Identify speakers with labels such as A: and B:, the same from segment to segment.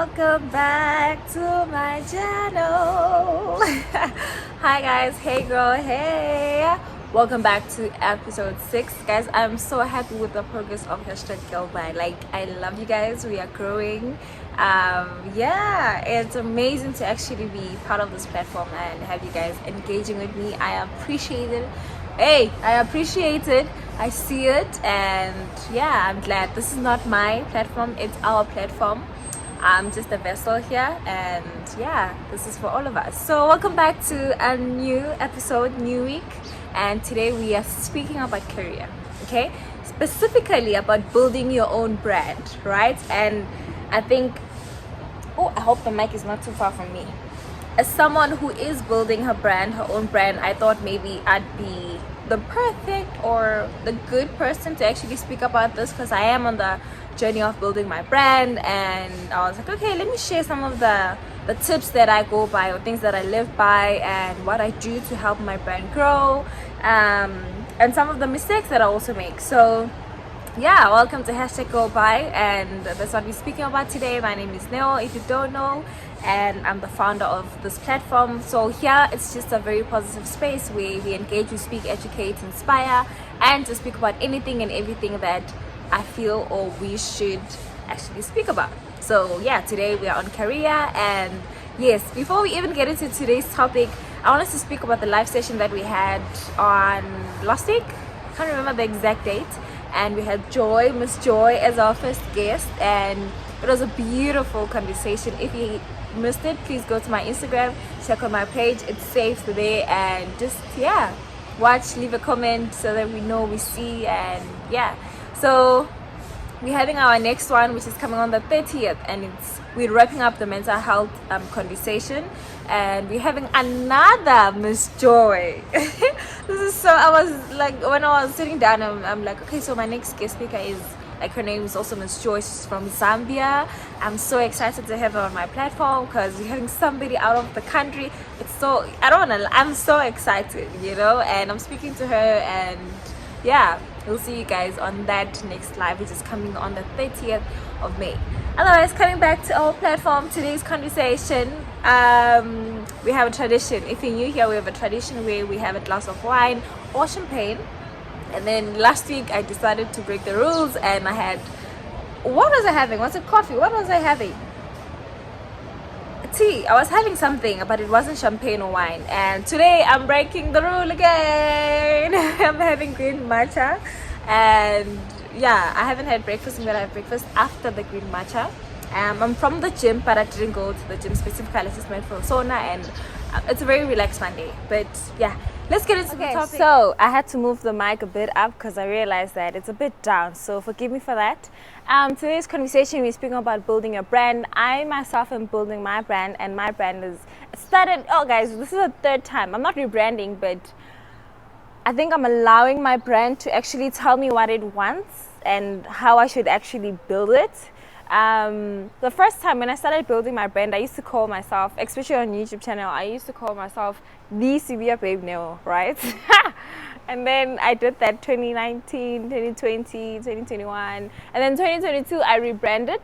A: welcome back to my channel. Hi guys, hey girl, hey. Welcome back to episode 6. Guys, I'm so happy with the progress of hashtag Girl Bye. Like, I love you guys, we are growing. Yeah, it's amazing to actually be part of this platform and have you guys engaging with me. I appreciate it. Hey, I appreciate it. I see it, and yeah, I'm glad. This is not my platform, it's our platform. I'm just a vessel here, and yeah, this is for all of us. So welcome back to a new episode, new week, and today we are speaking about career, okay, specifically about building your own brand, right? And I think, oh, I hope the mic is not too far from me. As someone who is building her own brand, I thought maybe I'd be the perfect or the good person to actually speak about this, because I am on the journey of building my brand. And I was like, okay, let me share some of the tips that I go by, or things that I live by, and what I do to help my brand grow, and some of the mistakes that I also make. So yeah, welcome to hashtag Go By, and that's what we're speaking about today. My name is Neo, if you don't know, and I'm the founder of this platform. So here it's just a very positive space where we engage, we speak, educate, inspire, and to speak about anything and everything that I feel or we should actually speak about. So yeah, today we are on career. And yes, before we even get into today's topic, I want us to speak about the live session that we had on last week. I can't remember the exact date, and we had Miss Joy as our first guest, and it was a beautiful conversation. If you missed it, please go to my Instagram, check on my page, it's saved there, and just watch, leave a comment so that we know, we see. And so we're having our next one, which is coming on the 30th, and we're wrapping up the mental health conversation, and we're having another Miss Joy. This is so, I was like, when I was sitting down, I'm like, okay, so my next guest speaker is, like, her name is also Miss Joy. She's from Zambia. I'm so excited to have her on my platform, because we're having somebody out of the country. It's so, I'm so excited, and I'm speaking to her, and yeah, we'll see you guys on that next live, which is coming on the 30th of May. Otherwise, coming back to our platform, today's conversation, we have a tradition. If you're new here, we have a tradition where we have a glass of wine or champagne. And then last week I decided to break the rules, and I had, what was I having? Was it coffee? What was I having? Tea. I was having something, but it wasn't champagne or wine. And today I'm breaking the rule again. I'm having green matcha, and yeah, I haven't had breakfast. I'm gonna have breakfast after the green matcha. I'm from the gym, but I didn't go to the gym specifically. I just went for a sauna, and it's a very relaxed Monday. But yeah, let's get into the topic. So I had to move the mic a bit up because I realized that it's a bit down, so forgive me for that. Today's conversation, we're speaking about building a brand. I myself am building my brand, and my brand is started, oh guys, this is the third time. I'm not rebranding, but I think I'm allowing my brand to actually tell me what it wants and how I should actually build it. The first time when I started building my brand, I used to call myself, especially on YouTube channel, I used to call myself the Severe Babe Neo, right? And then I did that 2019, 2020, 2021, and then 2022 I rebranded.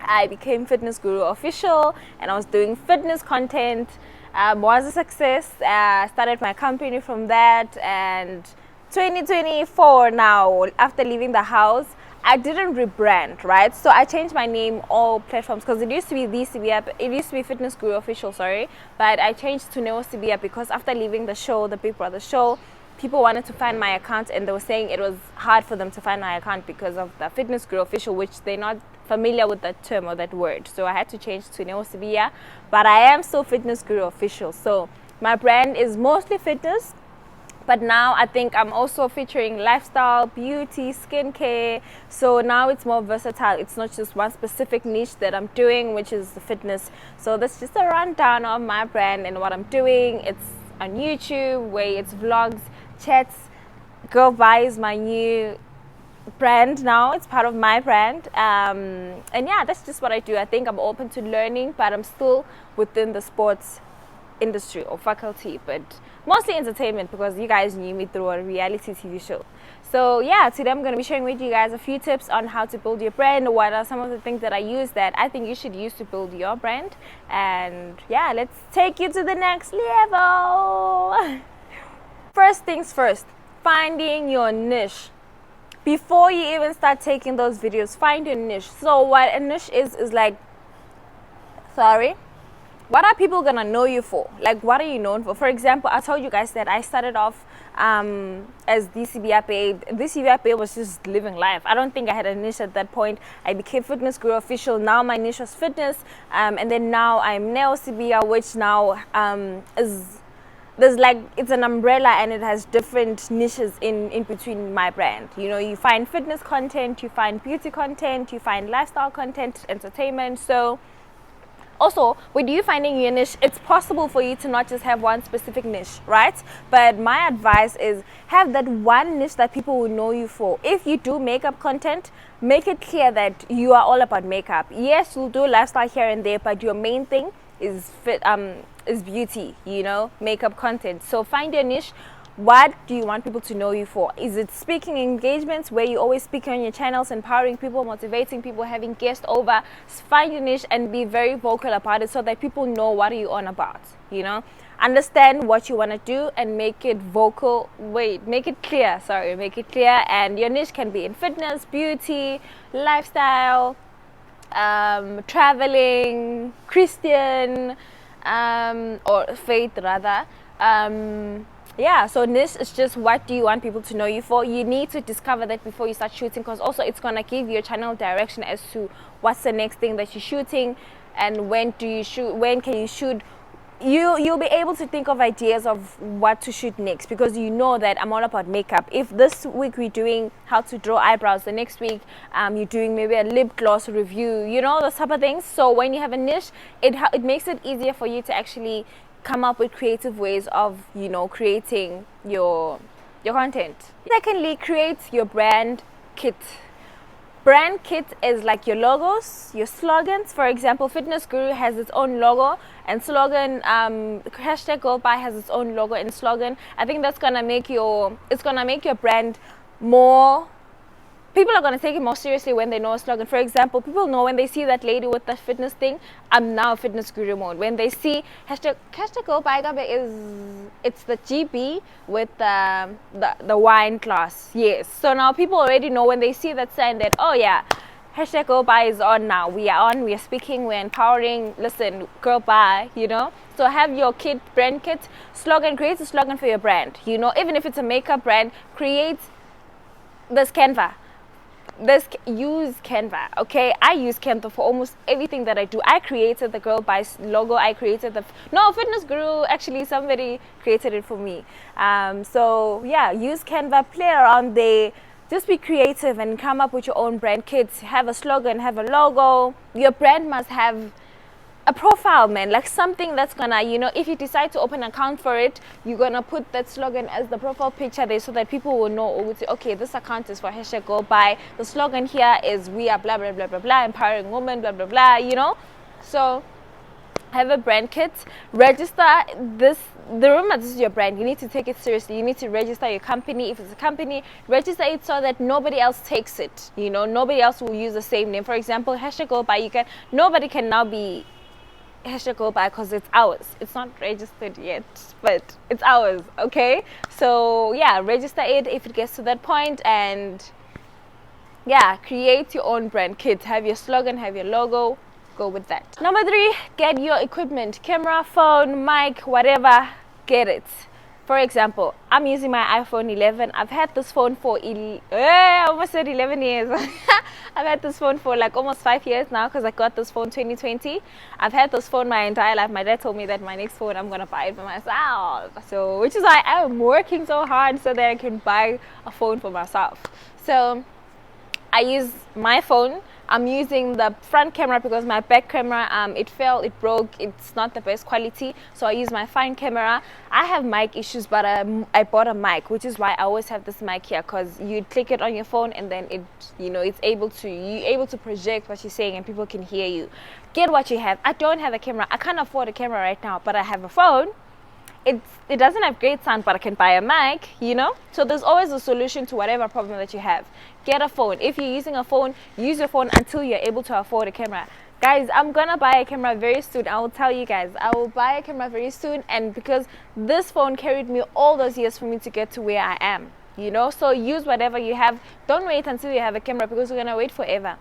A: I became Fitness Guru Official, and I was doing fitness content. Was a success. Started my company from that, and 2024 now, after leaving the house, I didn't rebrand, right? So I changed my name, all platforms, because it used to be it used to be Fitness Guru Official, sorry, but I changed to Neo Sibia because after leaving the show, the Big Brother show, people wanted to find my account, and they were saying it was hard for them to find my account because of the Fitness Guru Official, which they're not familiar with that term or that word. So I had to change to Neo Sibia, but I am still Fitness Guru Official. So my brand is mostly fitness, but now I think I'm also featuring lifestyle, beauty, skincare. So now it's more versatile. It's not just one specific niche that I'm doing, which is the fitness. So that's just a rundown of my brand and what I'm doing. It's on YouTube, where it's vlogs, chats. Girl Bye is my new brand now. It's part of my brand. And yeah, that's just what I do. I think I'm open to learning, but I'm still within the sports industry or faculty, but mostly entertainment, because you guys knew me through a reality TV show. So yeah, today I'm going to be sharing with you guys a few tips on how to build your brand. What are some of the things that I use that I think you should use to build your brand? And yeah, let's take you to the next level. First things first, finding your niche. Before you even start taking those videos, find your niche. So what a niche is like, what are people gonna know you for? Like, what are you known for? For example, I told you guys that I started off as DCB DCB was just living life. I don't think I had a niche at that point. I became Fitness Guru Official. Now my niche was fitness, and then now I'm Neo Sibia, which now is, there's like, it's an umbrella and it has different niches in between my brand. You know, you find fitness content, you find beauty content, you find lifestyle content, entertainment. So also, with you finding your niche, it's possible for you to not just have one specific niche, right? But my advice is have that one niche that people will know you for. If you do makeup content, make it clear that you are all about makeup. Yes, you'll do lifestyle here and there, but your main thing is is beauty, you know, makeup content. So find your niche. What do you want people to know you for? Is it speaking engagements where you always speak on your channels, empowering people, motivating people, having guests over? Find your niche and be very vocal about it so that people know what are you on about, you know? Understand what you want to do and make it make it clear, and your niche can be in fitness, beauty, lifestyle, traveling, Christian, or faith rather. Yeah, so this is just what do you want people to know you for. You need to discover that before you start shooting, because also it's going to give your channel direction as to what's the next thing that you're shooting and when do you shoot, when can you shoot. You'll be able to think of ideas of what to shoot next, because you know that I'm all about makeup. If this week we're doing how to draw eyebrows, the next week you're doing maybe a lip gloss review, you know, those type of things. So when you have a niche, it makes it easier for you to actually come up with creative ways of, you know, creating your content. Secondly, create your brand kit. Brand kit is like your logos, your slogans. For example, Fitness Guru has its own logo and slogan. Hashtag Go By has its own logo and slogan. I think that's gonna make your brand more. People are going to take it more seriously when they know a slogan. For example, people know when they see that lady with the fitness thing, I'm now Fitness Guru mode. When they see hashtag Go By it's the GB with the wine glass. Yes. So now people already know when they see that sign that, oh yeah, hashtag Go By is on now. We are on, we are speaking, we're empowering. Listen, Go By, you know. So have your brand kit, slogan, create a slogan for your brand. You know, even if it's a makeup brand, create this Canva. Use Canva, okay? I use Canva for almost everything that I do. I created the Girl By logo. I created Fitness Guru, actually somebody created it for me. So yeah, use Canva, play around there, just be creative and come up with your own brand kits. Have a slogan, have a logo. Your brand must have a profile, man, like something that's gonna, you know, if you decide to open an account for it, you're gonna put that slogan as the profile picture there so that people will know, or would say, okay, this account is for hashtag Go By. The slogan here is we are blah blah blah blah blah, empowering women, blah blah blah, you know. So have a brand kit, register this. Remember, this is your brand. You need to take it seriously. You need to register your company. If it's a company, register it so that nobody else takes it. You know, nobody else will use the same name. For example, hashtag Go By, nobody can now be hashtag Go By because it's ours. It's not registered yet, but it's ours, okay? So yeah, register it if it gets to that point, and yeah, create your own brand kit. Have your slogan, have your logo, go with that. Number 3, get your equipment, camera, phone, mic, whatever, get it. For example, I'm using my iPhone 11. I've had this phone for almost 11 years. I've had this phone for like almost 5 years now, because I got this phone 2020. I've had this phone my entire life. My dad told me that my next phone, I'm going to buy it for myself. So, which is why I'm working so hard so that I can buy a phone for myself. So I use my phone. I'm using the front camera because my back camera, it fell, it broke, it's not the best quality, so I use my front camera. I have mic issues, but I bought a mic, which is why I always have this mic here, because you click it on your phone and then it, it's able to, you're able to project what you're saying and people can hear you. Get what you have. I don't have a camera. I can't afford a camera right now, but I have a phone. It doesn't have great sound, but I can buy a mic, So there's always a solution to whatever problem that you have. Get a phone. If you're using a phone, use your phone until you're able to afford a camera. Guys, I'm gonna buy a camera very soon. I will tell you guys, I will buy a camera very soon, and because this phone carried me all those years for me to get to where I am, So use whatever you have. Don't wait until you have a camera, because you're gonna wait forever.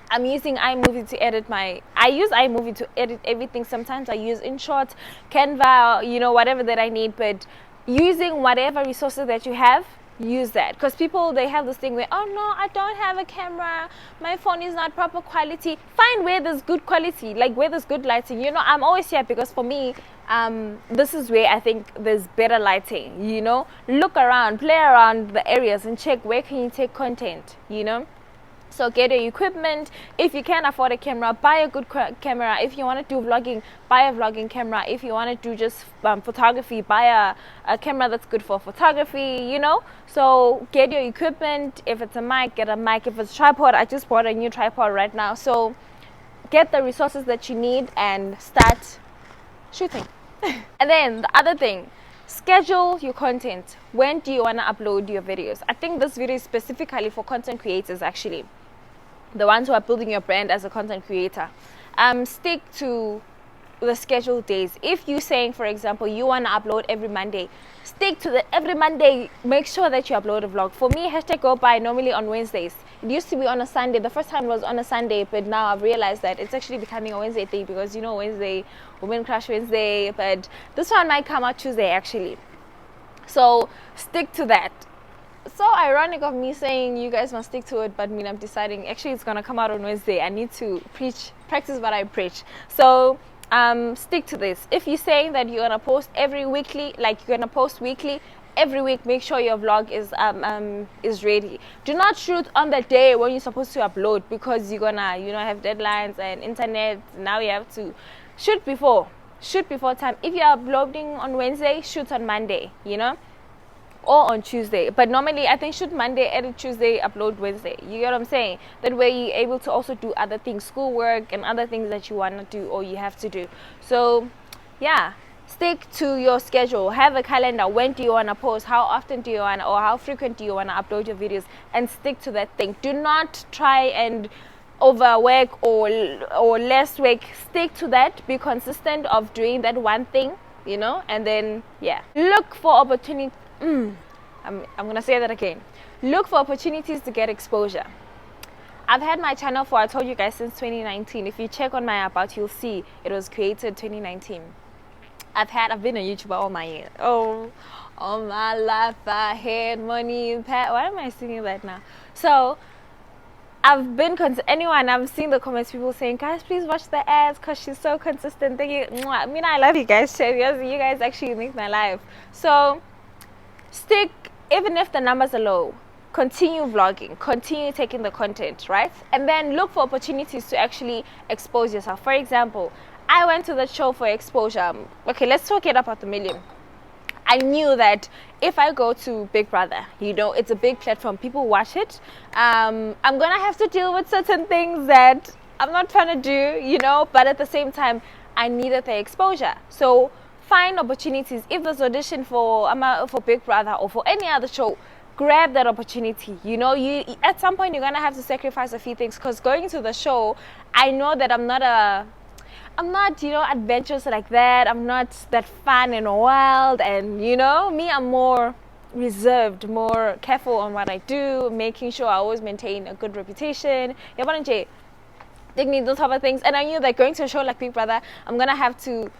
A: I'm using iMovie to edit I use iMovie to edit everything. Sometimes I use InShot, Canva, whatever that I need. But using whatever resources that you have, use that. Because people, they have this thing where, oh no, I don't have a camera, my phone is not proper quality. Find where there's good quality, like where there's good lighting. I'm always here because for me, this is where I think there's better lighting. Look around, play around the areas and check where can you take content. So get your equipment. If you can't afford a camera, buy a good camera. If you want to do vlogging, buy a vlogging camera. If you want to do just photography, buy a camera that's good for photography, So get your equipment. If it's a mic, get a mic. If it's a tripod, I just bought a new tripod right now. So get the resources that you need and start shooting. And then the other thing, schedule your content. When do you want to upload your videos? I think this video is specifically for content creators, actually, the ones who are building your brand as a content creator. Stick to the scheduled days. If you're saying, for example, you want to upload every Monday, stick to every Monday. Make sure that you upload a vlog. For me, #GoBy normally on Wednesdays. It used to be on a Sunday. The first time it was on a Sunday, but now I've realized that it's actually becoming a Wednesday thing, because Wednesday, Women Crush Wednesday, but this one might come out Tuesday actually. So stick to that. So ironic of me saying you guys must stick to it, but I'm deciding actually it's gonna come out on Wednesday. I need to practice what I preach. So stick to this. If you're saying that you're gonna post every weekly, like you're gonna post weekly, every week, make sure your vlog is ready. Do not shoot on the day when you're supposed to upload, because you're gonna have deadlines and internet. Now you have to shoot before time. If you're uploading on Wednesday, shoot on Monday, or on Tuesday. But normally I think shoot Monday, edit Tuesday, upload Wednesday. You get what I'm saying? That way you're able to also do other things, schoolwork and other things that you want to do or you have to do. So yeah, stick to your schedule. Have a calendar. When do you want to post? How often do you want, or how frequent do you want to upload your videos? And stick to that thing. Do not try and overwork or less work. Stick to that. Be consistent of doing that one thing, and then look for opportunity. I'm gonna say that again. Look for opportunities to get exposure. I've had my channel for, I told you guys, since 2019. If you check on my about, you'll see it was created 2019. I've been a YouTuber all my year. All my life I had money in past. Why am I singing that now? So I've been I've seen the comments, people saying, guys, please watch the ads because she's so consistent. Thank you. I love you guys. You guys actually make my life. So stick, even if the numbers are low. Continue vlogging, continue taking the content, right? And then look for opportunities to actually expose yourself. For example, I went to the show for exposure. Okay, let's talk it about the million. I knew that if I go to Big Brother, it's a big platform, people watch it. I'm gonna have to deal with certain things that I'm not trying to do, but at the same time, I needed the exposure. So find opportunities. If there's audition for Big Brother or for any other show, grab that opportunity. You at some point you're gonna have to sacrifice a few things, because going to the show, I know that I'm not adventurous like that. I'm not that fun and wild, and me, I'm more reserved, more careful on what I do, making sure I always maintain a good reputation. Those type of things. And I knew that going to a show like Big Brother, I'm gonna have to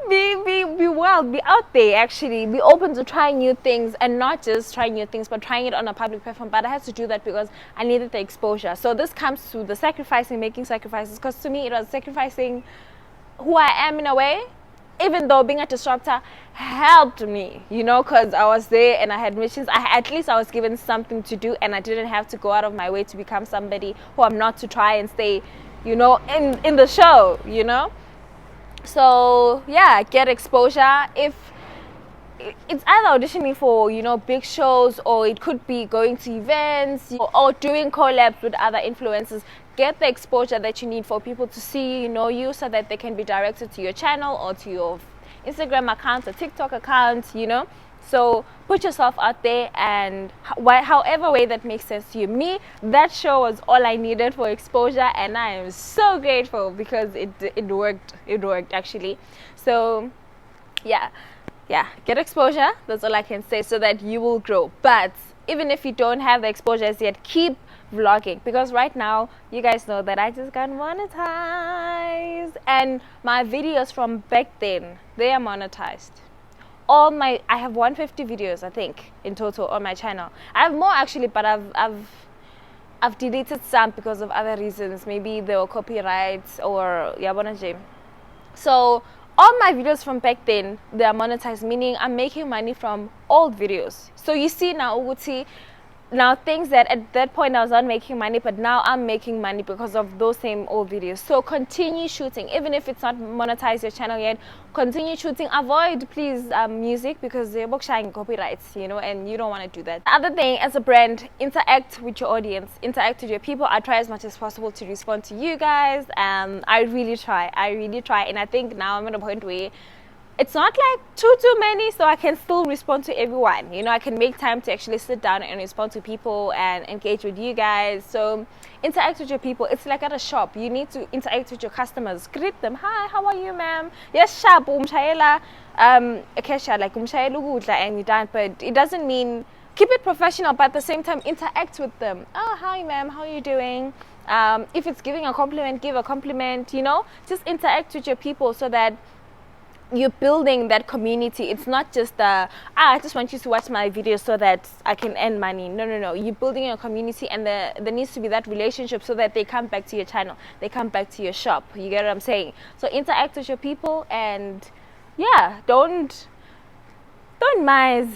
A: be wild, be out there, actually be open to trying new things, and not just trying new things but trying it on a public platform. But I had to do that because I needed the exposure. So this comes to the making sacrifices, because to me it was sacrificing who I am in a way even though being a disruptor helped me, you know, because I was there and I had missions. At least I was given something to do, and I didn't have to go out of my way to become somebody who I'm not, to try and stay, you know, in the show, you know. So yeah, get exposure. If it's either auditioning for, you know, big shows, or it could be going to events, or doing collabs with other influencers. Get the exposure that you need for people to see, you know, you, so that they can be directed to your channel or to your Instagram account or TikTok account, you know. So put yourself out there, and however way that makes sense to you. Me, that show was all I needed for exposure, and I am so grateful because it worked. It worked actually. So yeah, get exposure. That's all I can say, so that you will grow. But even if you don't have the exposure as yet, keep vlogging, because right now you guys know that I just got monetized, and my videos from back then, they are monetized. I have 150 videos, I think, in total on my channel. I have more actually, but I've deleted some because of other reasons. Maybe they were copyrights or yabona. So all my videos from back then, they are monetized, meaning I'm making money from old videos. So you see now, Uguti, now things that at that point I was not making money, but now I'm making money because of those same old videos. So continue shooting, even if it's not monetized your channel yet. Continue shooting. Avoid, please, music, because they're showing copyrights, you know, and you don't want to do that. The other thing, as a brand, interact with your audience, interact with your people. I try as much as possible to respond to you guys. I really try, and I think now I'm at a point where it's not like too many, so I can still respond to everyone. You know, I can make time to actually sit down and respond to people and engage with you guys. So interact with your people. It's like at a shop. You need to interact with your customers. Greet them. Hi, how are you, ma'am? Yes, sharp. Umshayela, kesha, like umshayela ukudla, and you're done. But it doesn't mean, keep it professional, but at the same time interact with them. Oh, hi, ma'am. How are you doing? If it's giving a compliment, give a compliment. You know, just interact with your people, so that you're building that community. It's not just I just want you to watch my videos so that I can earn money. No. You're building a community, and there needs to be that relationship, so that they come back to your channel, they come back to your shop. You get what I'm saying? So interact with your people, and yeah, don't mind.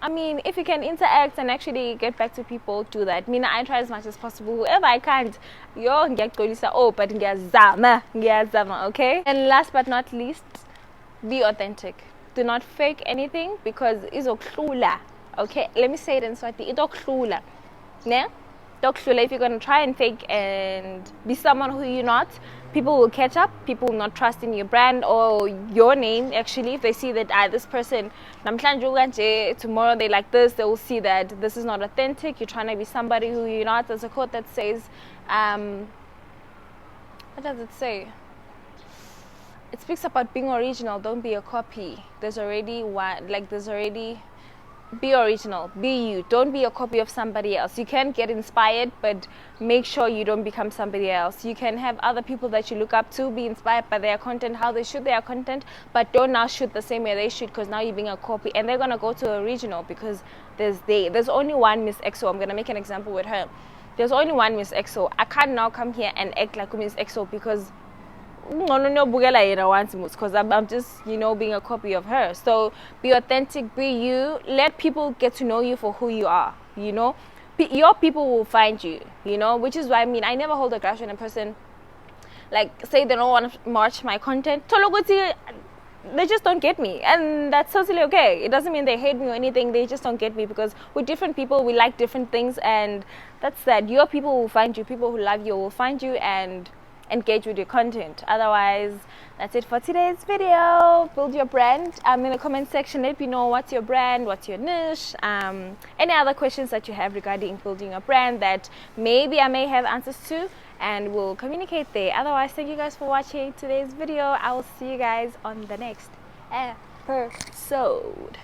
A: I mean, if you can interact and actually get back to people, do that. I mean, I try as much as possible. Whoever I can't, but ngiyazama, okay? And last but not least, be authentic. Do not fake anything, because izoklula. Okay? Let me say it in Swati. Izoklula. Ne? If you're going to try and fake and be someone who you're not, people will catch up. People will not trust in your brand or your name. Actually, if they see that this person, tomorrow they like this, they will see that this is not authentic. You're trying to be somebody who you're not. There's a quote that says, what does it say? It speaks about being original. Don't be a copy. There's already one. Be original, be you. Don't be a copy of somebody else. You can get inspired, but make sure you don't become somebody else. You can have other people that you look up to, be inspired by their content, how they shoot their content, but don't now shoot the same way they shoot, because now you're being a copy, and they're gonna go to original, because there's only one Miss EXO. I'm gonna make an example with her. There's only one Miss EXO. I can't now come here and act like Miss EXO, because because I'm just, you know, being a copy of her. So be authentic, be you. Let people get to know you for who you are, you know. Your people will find you, you know, which is why, I mean, I never hold a grudge when a person, like, say they don't want to watch my content. They just don't get me, and that's totally okay. It doesn't mean they hate me or anything. They just don't get me, because we're different people. We like different things, and that's that. Your people will find you. People who love you will find you and engage with your content. Otherwise, that's it for today's video. Build your brand. In the comment section, let me know what's your brand, what's your niche, any other questions that you have regarding building a brand that maybe I may have answers to, and we'll communicate there. Otherwise, thank you guys for watching today's video. I will see you guys on the next episode.